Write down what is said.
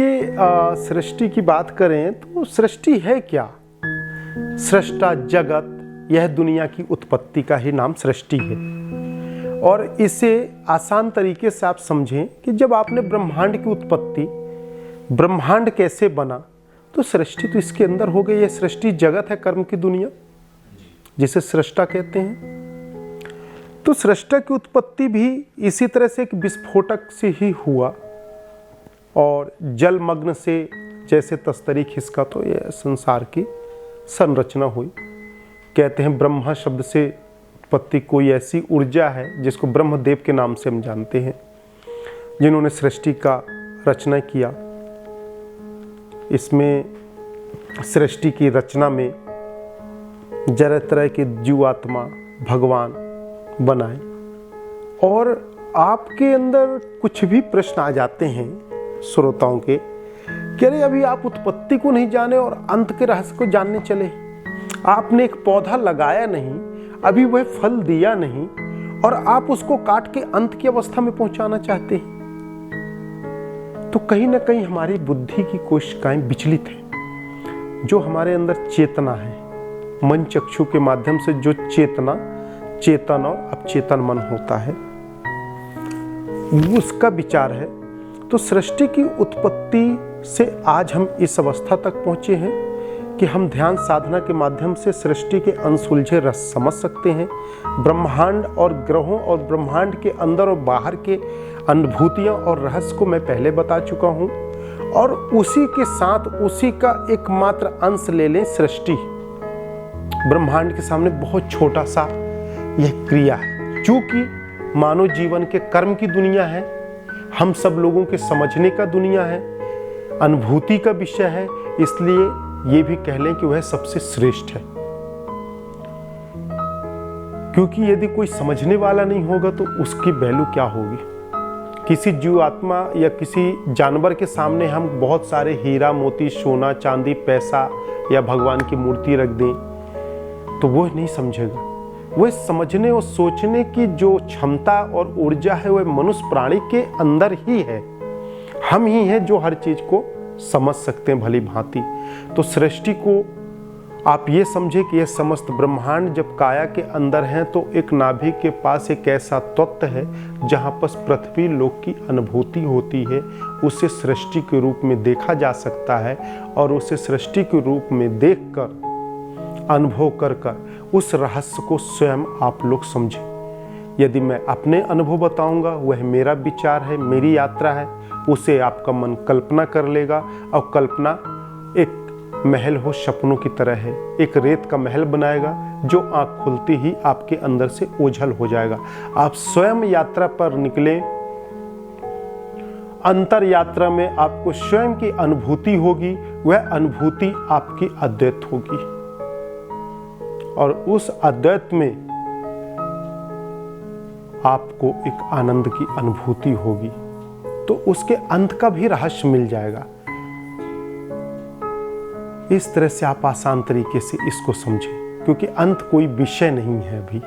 देखिए, सृष्टि की बात करें तो सृष्टि है क्या? सृष्टा जगत, यह दुनिया की उत्पत्ति का ही नाम सृष्टि है। और इसे आसान तरीके से आप समझें कि जब आपने ब्रह्मांड की उत्पत्ति, ब्रह्मांड कैसे बना, तो सृष्टि तो इसके अंदर हो गई। यह सृष्टि जगत है, कर्म की दुनिया, जिसे सृष्टा कहते हैं। तो सृष्टा की उत्पत्ति भी इसी तरह से एक विस्फोटक से ही हुआ और जलमग्न से जैसे तस्तरी खिसका तो यह संसार की संरचना हुई। कहते हैं ब्रह्मा शब्द से उत्पत्ति कोई ऐसी ऊर्जा है जिसको ब्रह्मदेव के नाम से हम जानते हैं, जिन्होंने सृष्टि का रचना किया। इसमें सृष्टि की रचना में तरह तरह के जीवात्मा भगवान बनाए। और आपके अंदर कुछ भी प्रश्न आ जाते हैं श्रोताओं के कि अरे अभी आप उत्पत्ति को नहीं जाने और अंत के रहस्य को जानने चले। आपने एक पौधा लगाया नहीं, अभी वह फल दिया नहीं, और आप उसको काट के अंत की अवस्था में पहुंचाना चाहते हैं। तो कहीं ना कहीं हमारी बुद्धि की कोशिकाएं विचलित हैं। जो हमारे अंदर चेतना है, मन चक्षु के माध्यम से जो चेतना, चेतन और अवचेतन मन होता है, उसका विचार है। तो सृष्टि की उत्पत्ति से आज हम इस अवस्था तक पहुंचे हैं कि हम ध्यान साधना के माध्यम से सृष्टि के अनसुलझे रहस्य समझ सकते हैं। ब्रह्मांड और ग्रहों और ब्रह्मांड के अंदर और बाहर के अनुभूतियां और रहस्य को मैं पहले बता चुका हूं। और उसी के साथ उसी का एकमात्र अंश ले लें, सृष्टि ब्रह्मांड के सामने बहुत छोटा सा यह क्रिया है। चूंकि मानव जीवन के कर्म की दुनिया है, हम सब लोगों के समझने का दुनिया है, अनुभूति का विषय है, इसलिए ये भी कह लें कि वह सबसे श्रेष्ठ है। क्योंकि यदि कोई समझने वाला नहीं होगा तो उसकी वैल्यू क्या होगी। किसी जीवात्मा या किसी जानवर के सामने हम बहुत सारे हीरा मोती सोना चांदी पैसा या भगवान की मूर्ति रख दें तो वो नहीं समझेगा। वह समझने और सोचने की जो क्षमता और ऊर्जा है वह मनुष्य प्राणी के अंदर ही है। हम ही हैं जो हर चीज को समझ सकते हैं भली भांति। तो सृष्टि को आप ये समझे कि यह समस्त ब्रह्मांड जब काया के अंदर है तो एक नाभि के पास एक ऐसा तत्व है जहां पर पृथ्वी लोक की अनुभूति होती है। उसे सृष्टि के रूप में देखा जा सकता है और उसे सृष्टि के रूप में देखकर, अनुभव कर उस रहस्य को स्वयं आप लोग समझें। यदि मैं अपने अनुभव बताऊंगा, वह मेरा विचार है, मेरी यात्रा है, उसे आपका मन कल्पना कर लेगा। और कल्पना एक महल हो सपनों की तरह है, एक रेत का महल बनाएगा जो आंख खुलती ही आपके अंदर से ओझल हो जाएगा। आप स्वयं यात्रा पर निकले, अंतर यात्रा में आपको स्वयं की अनुभूति होगी, वह अनुभूति आपकी अद्वैत होगी। और उस अद्वैत में आपको एक आनंद की अनुभूति होगी। तो उसके अंत का भी रहस्य मिल जाएगा। इस तरह से आप आसान तरीके से इसको समझें, क्योंकि अंत कोई विषय नहीं है अभी।